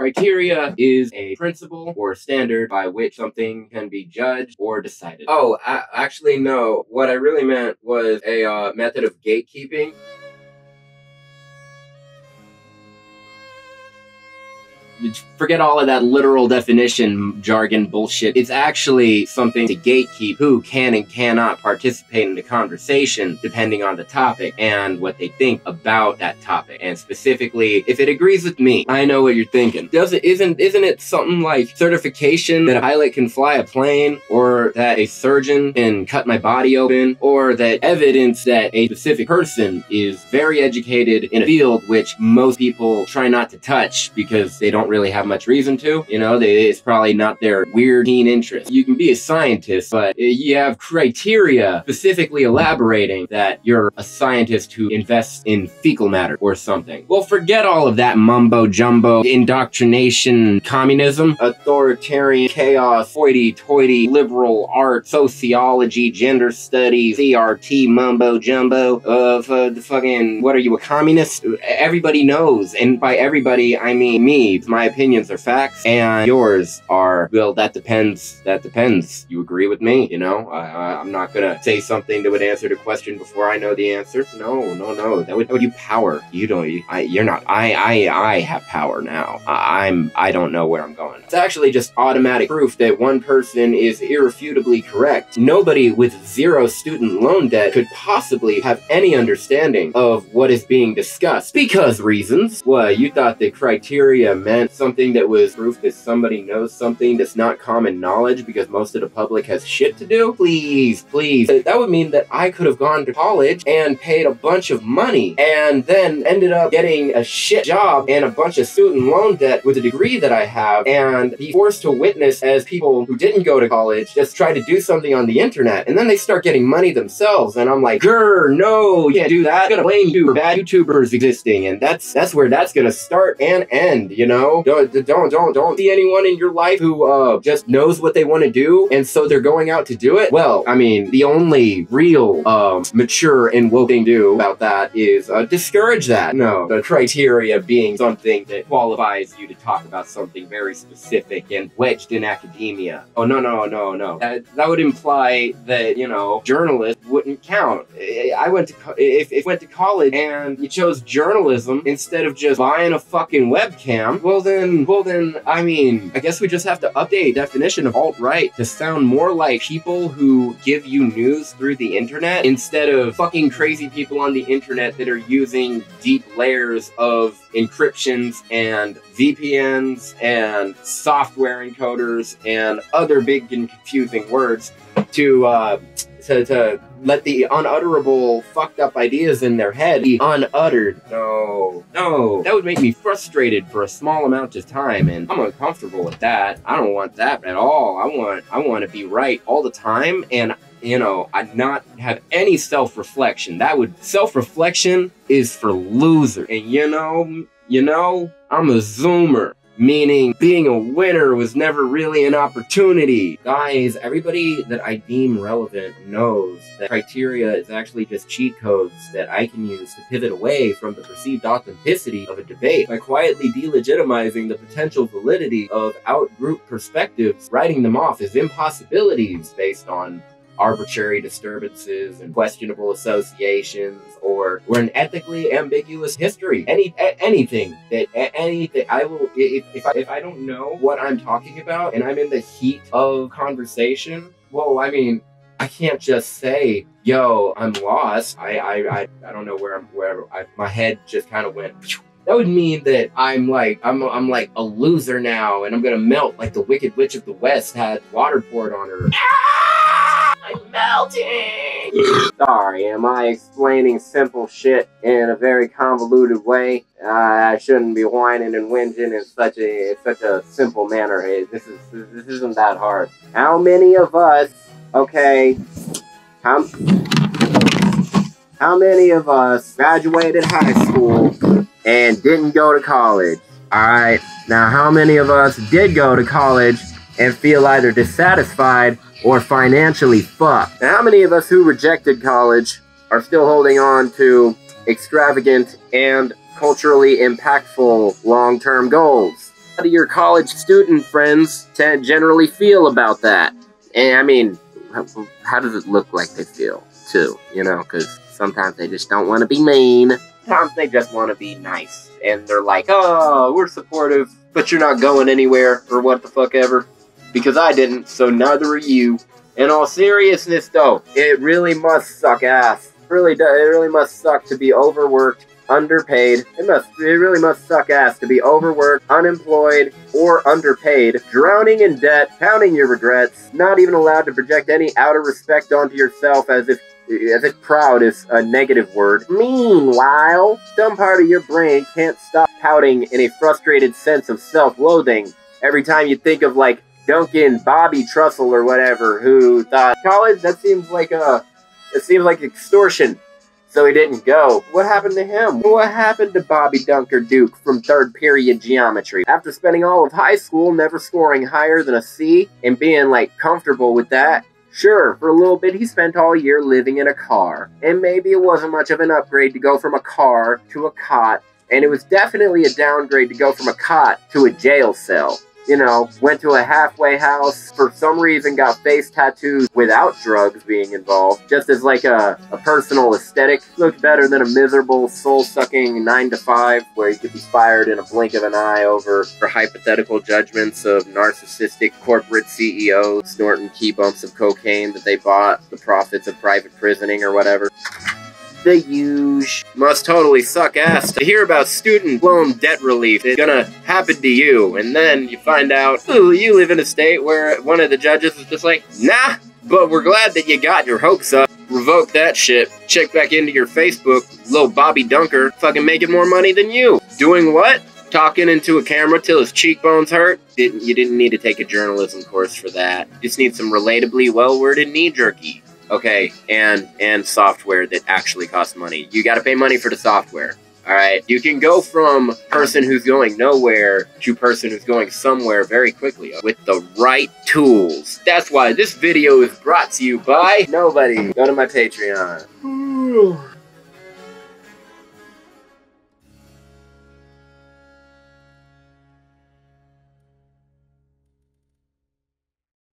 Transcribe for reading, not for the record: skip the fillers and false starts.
Criteria is a principle or standard by which something can be judged or decided. Oh, actually, no. What I really meant was a method of gatekeeping. Forget all of that literal definition jargon bullshit. It's actually something to gatekeep who can and cannot participate in the conversation depending on the topic and what they think about that topic. And specifically, if it agrees with me, I know what you're thinking. Isn't it something like certification that a pilot can fly a plane, or that a surgeon can cut my body open, or that evidence that a specific person is very educated in a field which most people try not to touch because they don't really have much reason to, you know, it's probably not their weird keen interest. You can be a scientist, but you have criteria specifically elaborating that you're a scientist who invests in fecal matter or something. Well, forget all of that mumbo jumbo, indoctrination, communism, authoritarian chaos, hoity-toity, liberal art, sociology, gender studies, CRT mumbo jumbo of the fucking, what are you, a communist? Everybody knows, and by everybody I mean me. My opinions are facts, and yours are, well, that depends. You agree with me, you know? I'm not gonna say something that would answer the question before I know the answer. No. That would give you power. You're not. I have power now. I don't know where I'm going. It's actually just automatic proof that one person is irrefutably correct. Nobody with zero student loan debt could possibly have any understanding of what is being discussed. Because reasons. What, you thought the criteria meant something that was proof that somebody knows something that's not common knowledge because most of the public has shit to do? Please. That would mean that I could have gone to college and paid a bunch of money and then ended up getting a shit job and a bunch of student loan debt with a degree that I have, and be forced to witness as people who didn't go to college just try to do something on the internet, and then they start getting money themselves, and I'm like, grr, no, you can't do that. I'm gonna blame you for bad YouTubers existing, and that's where that's gonna start and end, you know? Don't see anyone in your life who just knows what they want to do, and so they're going out to do it. Well, I mean, the only real mature and woke thing to do about that is discourage that. No, the criteria being something that qualifies you to talk about something very specific and wedged in academia. Oh, no. That would imply that, you know, journalists wouldn't count. If went to college and you chose journalism instead of just buying a fucking webcam, well then, I mean, I guess we just have to update the definition of alt-right to sound more like people who give you news through the internet instead of fucking crazy people on the internet that are using deep layers of encryptions and VPNs and software encoders and other big and confusing words to let the unutterable fucked up ideas in their head be unuttered. No, that would make me frustrated for a small amount of time, and I'm uncomfortable with that. I don't want that at all. I want to be right all the time, and you know, I not have any self-reflection. Self-reflection is for losers. And you know, I'm a zoomer. Meaning, being a winner was never really an opportunity. Guys, everybody that I deem relevant knows that criteria is actually just cheat codes that I can use to pivot away from the perceived authenticity of a debate by quietly delegitimizing the potential validity of out-group perspectives, writing them off as impossibilities based on arbitrary disturbances and questionable associations, or an ethically ambiguous history. Anything I will, if I don't know what I'm talking about and I'm in the heat of conversation, well, I mean, I can't just say, yo, I'm lost. I don't know where my head just kind of went. That would mean that I'm like a loser now, and I'm gonna melt like the Wicked Witch of the West had water poured on her. I'm melting! Sorry, am I explaining simple shit in a very convoluted way? I shouldn't be whining and whinging in such a simple manner. Hey, this isn't that hard. How many of us, okay, how many of us graduated high school and didn't go to college? Alright, now how many of us did go to college and feel either dissatisfied or financially fucked? Now, how many of us who rejected college are still holding on to extravagant and culturally impactful long-term goals? How do your college student friends generally feel about that? And I mean, how does it look like they feel, too? You know, because sometimes they just don't want to be mean. Sometimes they just want to be nice. And they're like, oh, we're supportive, but you're not going anywhere, or what the fuck ever. Because I didn't, so neither are you. In all seriousness, though, it really must suck ass. It really must suck to be overworked, underpaid. It really must suck ass to be overworked, unemployed, or underpaid, drowning in debt, counting your regrets, not even allowed to project any outer respect onto yourself as if proud is a negative word. Meanwhile, some part of your brain can't stop pouting in a frustrated sense of self-loathing every time you think of, like, Duncan Bobby Trussell or whatever, who thought, college, that seems like extortion. So he didn't go. What happened to him? What happened to Bobby Dunker Duke from third period geometry? After spending all of high school never scoring higher than a C and being, like, comfortable with that, sure, for a little bit he spent all year living in a car. And maybe it wasn't much of an upgrade to go from a car to a cot, and it was definitely a downgrade to go from a cot to a jail cell. You know, went to a halfway house, for some reason got face tattoos without drugs being involved, just as like a personal aesthetic. Looked better than a miserable, soul-sucking 9-to-5, where you could be fired in a blink of an eye over for hypothetical judgments of narcissistic corporate CEOs snorting key bumps of cocaine that they bought the profits of private prisoning or whatever. The huge. Must totally suck ass to hear about student loan debt relief. It's gonna happen to you, and then you find out, ooh, you live in a state where one of the judges is just like, nah, but we're glad that you got your hopes up. Revoke that shit. Check back into your Facebook, little Bobby Dunker, fucking making more money than you. Doing what? Talking into a camera till his cheekbones hurt? You didn't need to take a journalism course for that. You just need some relatably well-worded knee-jerky. Okay, and software that actually costs money. You gotta pay money for the software, alright? You can go from person who's going nowhere to person who's going somewhere very quickly with the right tools. That's why this video is brought to you by nobody. Go to my Patreon.